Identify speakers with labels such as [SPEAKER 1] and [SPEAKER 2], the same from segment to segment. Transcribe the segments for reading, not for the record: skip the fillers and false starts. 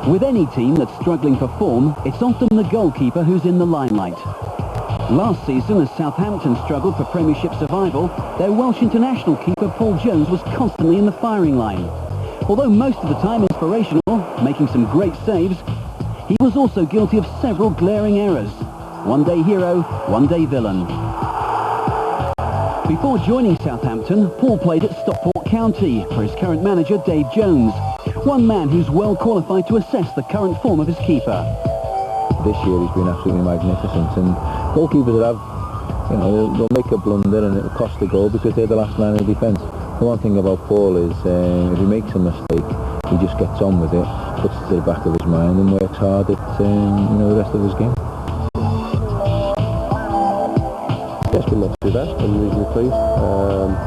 [SPEAKER 1] With any team that's struggling for form, it's often the goalkeeper who's in the limelight. Last season, as Southampton struggled for Premiership survival, their Welsh international keeper Paul Jones was constantly in the firing line. Although most of the time inspirational, making some great saves, he was also guilty of several glaring errors. One day hero, one day villain. Before joining Southampton, Paul played at Stockport County for his current manager Dave Jones, one man who's well qualified to assess the current form of his keeper.
[SPEAKER 2] This year he's been absolutely magnificent, and goalkeepers that have, they'll make a blunder and it'll cost a goal because they're the last line of defence. The one thing about Paul is if he makes a mistake, he just gets on with it, puts it to the back of his mind and works hard at the rest of his game.
[SPEAKER 3] Yes, been not too bad. I'm reasonably pleased.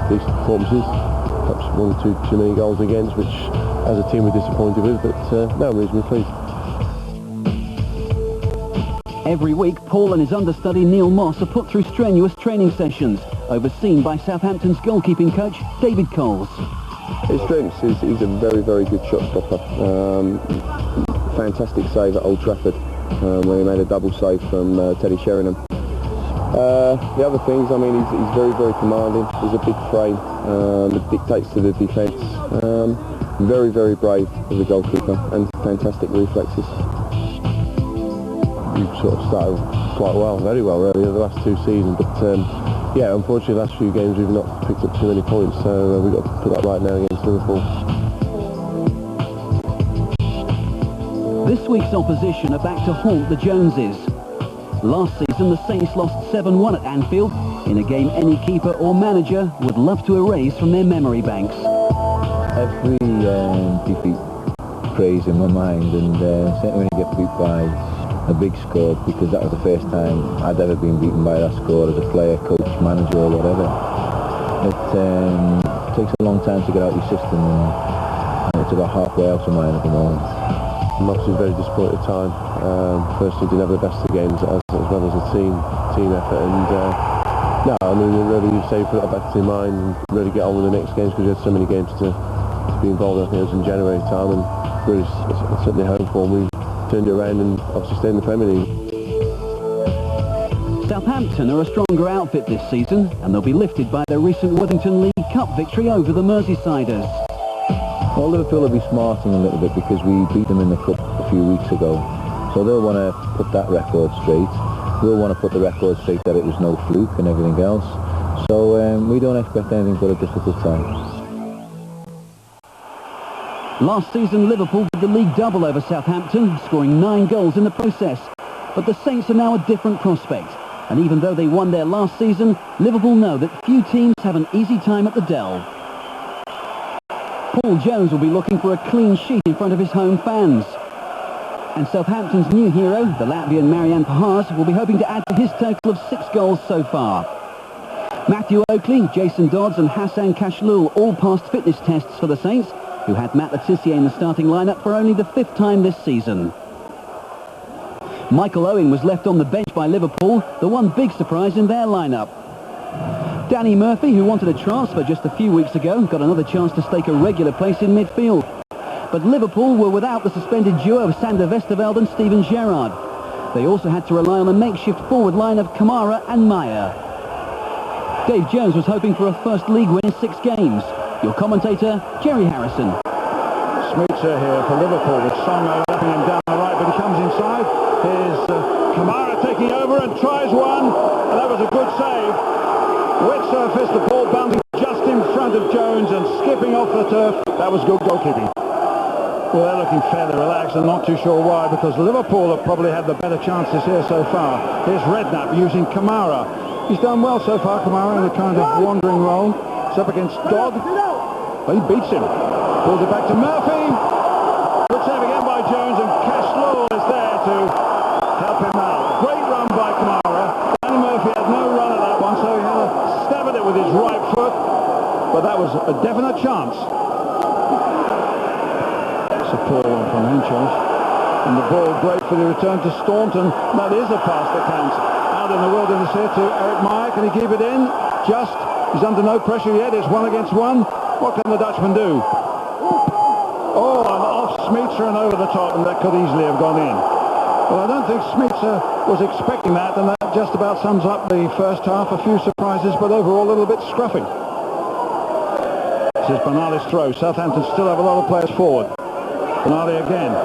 [SPEAKER 3] Decent performances, perhaps one or two too many goals against, which as a team we're disappointed with, but no, I'm reasonably pleased.
[SPEAKER 1] Every week, Paul and his understudy Neil Moss are put through strenuous training sessions, overseen by Southampton's goalkeeping coach David Coles.
[SPEAKER 3] His strengths is he's a very, very good shot stopper. Fantastic save at Old Trafford, where he made a double save from Teddy Sheringham. The other things, I mean, he's very, very commanding. He's a big frame. It dictates to the defence. Very, very brave as a goalkeeper and fantastic reflexes. We've sort of started quite well, very well really, the last two seasons, but yeah, unfortunately the last few games we've not picked up too many points, so we've got to put that right now against Liverpool.
[SPEAKER 1] This week's opposition are back to haunt the Joneses. Last season the Saints lost 7-1 at Anfield, in a game any keeper or manager would love to erase from their memory banks.
[SPEAKER 2] Every defeat prays in my mind, and certainly when you get beat by a big score, because that was the first time I'd ever been beaten by that score as a player, coach, manager or whatever. It takes a long time to get out of your system, and it's about halfway out of mine at the moment.
[SPEAKER 3] I'm obviously a very disappointed time. Firstly, didn't have the best of games as well as a team effort, and no, I mean really you say put that back to your mind and really get on with the next games, because we had so many games to be involved in. I think it was in January time, and really certainly home form we turned it around and obviously stayed in the Premier League.
[SPEAKER 1] Southampton are a stronger outfit this season, and they'll be lifted by their recent Worthington League Cup victory over the Merseysiders.
[SPEAKER 2] Well, Liverpool will be smarting a little bit because we beat them in the Cup a few weeks ago, so they'll want to put that record straight. We'll want to put the record straight that it was no fluke and everything else, so we don't expect anything but a difficult time.
[SPEAKER 1] Last season, Liverpool did the league double over Southampton, scoring 9 goals in the process. But the Saints are now a different prospect. And even though they won there last season, Liverpool know that few teams have an easy time at the Dell. Paul Jones will be looking for a clean sheet in front of his home fans. And Southampton's new hero, the Latvian Marian Pahars, will be hoping to add to his total of 6 goals so far. Matthew Oakley, Jason Dodds and Hassan Kashlul all passed fitness tests for the Saints, who had Matt Letitia in the starting lineup for only the 5th time this season. Michael Owen was left on the bench by Liverpool, the one big surprise in their lineup. Danny Murphy, who wanted a transfer just a few weeks ago, got another chance to stake a regular place in midfield. But Liverpool were without the suspended duo of Sander Westerveld and Steven Gerrard. They also had to rely on a makeshift forward line of Kamara and Meyer. Dave Jones was hoping for a first league win in 6 games. Your commentator, Jerry Harrison.
[SPEAKER 4] Smeater here for Liverpool, with Song overlapping him down the right, but he comes inside. Here's Kamara taking over and tries one, and that was a good save. Wet surface, the ball bouncing just in front of Jones and skipping off the turf. That was good goalkeeping. Well, they're looking fairly relaxed and not too sure why, because Liverpool have probably had the better chances here so far. Here's Redknapp using Kamara. He's done well so far, Kamara, in a kind of wandering role. It's up against Dodd. Well, he beats him. Pulls it back to Murphy. Good save again by Jones, and Kashlul is there to help him out. Great run by Kamara. Danny Murphy had no run at that one, so he had a stab at it with his right foot. But that was a definite chance. It's a poor one from Henchos. And the ball great for the return to Staunton. That is a pass that counts. Out in the wilderness here to Eric Meyer. Can he keep it in? Just. He's under no pressure yet. It's 1 against 1. What can the Dutchman do? Oh, and off Smeetser and over the top, and that could easily have gone in. Well, I don't think Smeetser was expecting that, and that just about sums up the first half. A few surprises, but overall a little bit scruffy. This is Bernali's throw. Southampton still have a lot of players forward. Bernali again.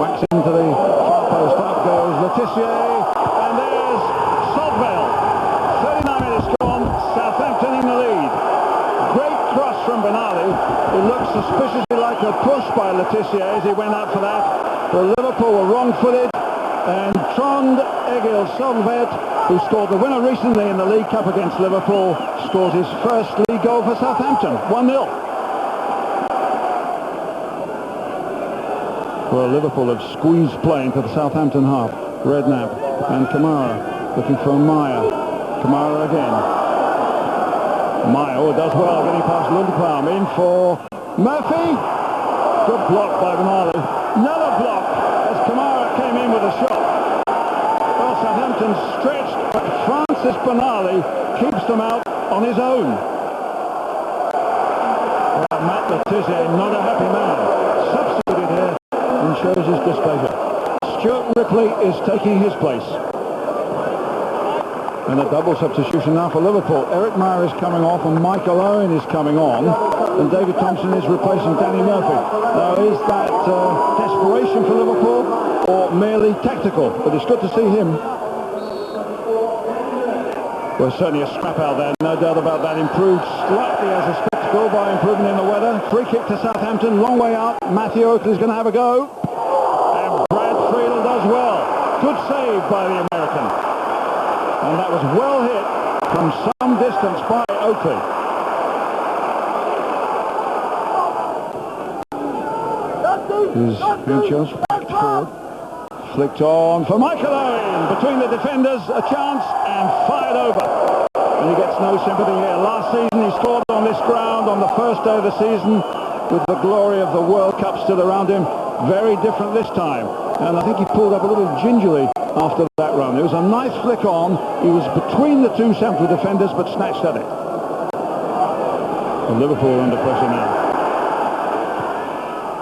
[SPEAKER 4] Whacks into the far post. Up goes Letitia. And there's Saltvale. 39 minutes gone. Southampton in the lead. Great cross from Bernali. It looked suspiciously like a push by Letitia as he went out for that. But Liverpool were wrong-footed. And Trond Egil Solveig, who scored the winner recently in the League Cup against Liverpool, scores his first league goal for Southampton. 1-0. Well, Liverpool have squeezed play into the Southampton half. Redknapp and Kamara looking for Meyer. Kamara again. Meyer, oh, does well getting past Lundqvist. In for Murphy. Good block by Bernali. Another block as Kamara came in with a shot. Well, Southampton stretched, but Francis Bernali keeps them out on his own. Well, Matt Letitia, not a happy man. Substituted here and shows his displeasure. Stuart Ripley is taking his place. And a double substitution now for Liverpool. Eric Meyer is coming off and Michael Owen is coming on. And David Thompson is replacing Danny Murphy. Now, is that desperation for Liverpool or merely tactical? But it's good to see him. Well, certainly a scrap out there, no doubt about that. Improved slightly as a spectacle by improving in the weather. Free kick to Southampton, long way out. Matthew Oakley's going to have a go. And Brad Friedel does well. Good save by the American. And that was well hit from some distance by Oakley. Here's Vinchos back forward. Flicked on for Michael Owen. Between the defenders, a chance and fired over. And he gets no sympathy here. Last season he scored on this ground on the first day of the season with the glory of the World Cup still around him. Very different this time. And I think he pulled up a little gingerly after that run. It was a nice flick on. He was between the two central defenders but snatched at it. And Liverpool under pressure now.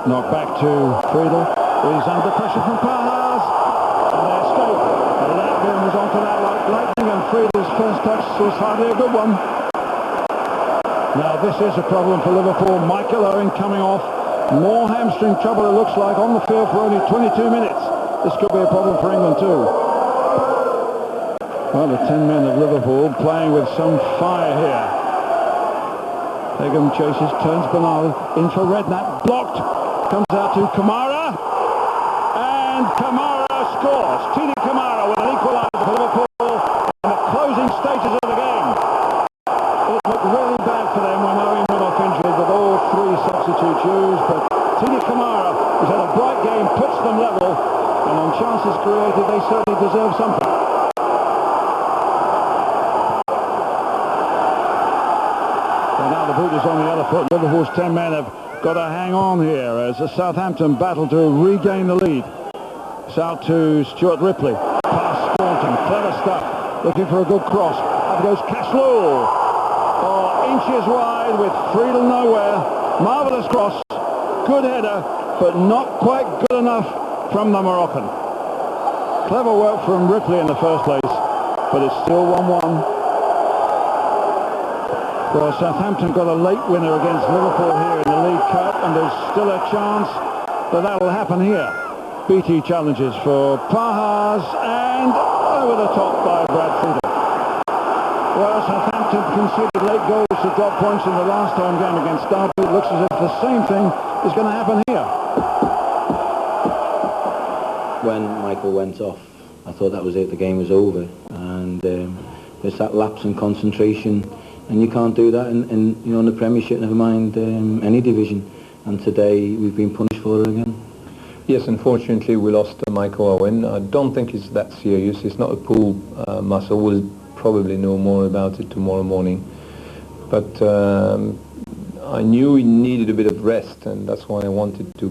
[SPEAKER 4] Knocked back to Friedel. He's under pressure from Parhas. And they escape. The Latvian was onto that like lightning, and Friedel's first touch was hardly a good one. Now this is a problem for Liverpool. Michael Owen coming off. More hamstring trouble it looks like on the field for only 22 minutes. This could be a problem for England too. Well, the 10 men of Liverpool playing with some fire here. Begum chases, turns Bernal in for Redknapp, blocked, comes out to Kamara, and Kamara scores. Tini Kamara with an equaliser for Liverpool in the closing stages of the game. It looked really bad for them when Owen went off injured with all three substitutes used, but Tini Kamara, who's had a bright game, puts them level, and on chances created they certainly deserve something. The boot is on the other foot. Liverpool's 10 men have got to hang on here as the Southampton battle to regain the lead. It's out to Stuart Ripley. Past Staunton. Clever stuff. Looking for a good cross. Up goes Caslow. Oh, inches wide with Friedel nowhere. Marvellous cross. Good header, but not quite good enough from the Moroccan. Clever work from Ripley in the first place, but it's still 1-1. Well, Southampton got a late winner against Liverpool here in the League Cup, and there's still a chance that that'll happen here. BT challenges for Parhas, and over the top by Brad Friedel. Well, Southampton conceded late goals to drop points in the last home game against Derby. It looks as if the same thing is going to happen here.
[SPEAKER 2] When Michael went off, I thought that was it, the game was over, and there's that lapse in concentration. And you can't do that in you know, in the Premiership, never mind any division. And today we've been punished for it again.
[SPEAKER 5] Yes, unfortunately we lost Michael Owen. I don't think it's that serious. It's not a pull muscle. We'll probably know more about it tomorrow morning. But I knew he needed a bit of rest, and that's why I wanted to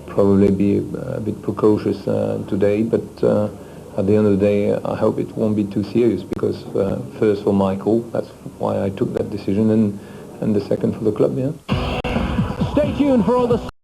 [SPEAKER 5] probably be a bit precocious today. But at the end of the day, I hope it won't be too serious, because first for Michael, that's why I took that decision, and the second for the club, yeah.
[SPEAKER 1] Stay tuned for all the